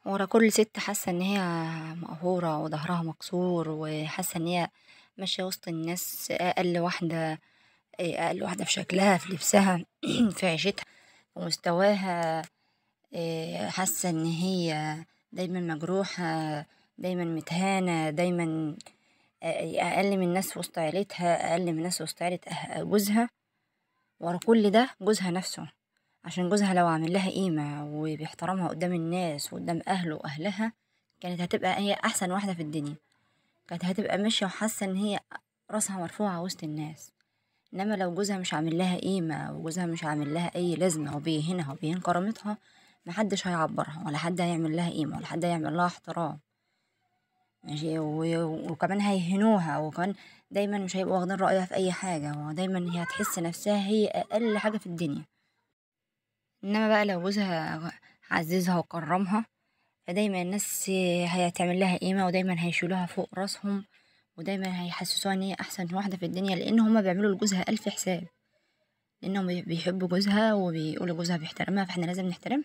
ورا كل ست حاسة ان هي مقهورة وظهرها مكسور، وحاسة ان هي ماشية وسط الناس أقل واحدة في شكلها، في لبسها، في عيشتها ومستواها. حاسة ان هي دايما مجروحة، دايما متهانة، دايما أقل من الناس وسط عيلتها، أقل من الناس وسط عيلة جوزها. ورا كل ده جوزها نفسه، عشان جوزها لو عامل لها قيمة وبيحترمها قدام الناس وقدام أهله وأهلها، كانت هتبقى هي أحسن واحدة في الدنيا. كانت هتبقى ماشية وحاسة إن هي راسها مرفوعة وسط الناس. إنما لو جوزها مش عامل لها قيمة، وجوزها مش عامل لها أي لازمة، وبيهينها وبيهين كرامتها، محدش هيعبرها، ولا حد هيعمل لها قيمة، ولا حد هيعمل لها احترام. ماشي، وكمان هيهنوها، وكمان دايما مش هيبقوا واخدين رأيها في أي حاجة، ودايما هي هتحس نفسها هي أقل حاجة في الدنيا. انما بقى لو جوزها عززها وكرمها، فدايما الناس هتعمل لها قيمة، ودايما هيشيلوها فوق راسهم، ودايما هيحسسوها ان هي احسن واحدة في الدنيا، لان هما بيعملوا لجوزها الف حساب، لانهم بيحبوا جوزها وبيقولوا جوزها بيحترمها، فاحنا لازم نحترمها.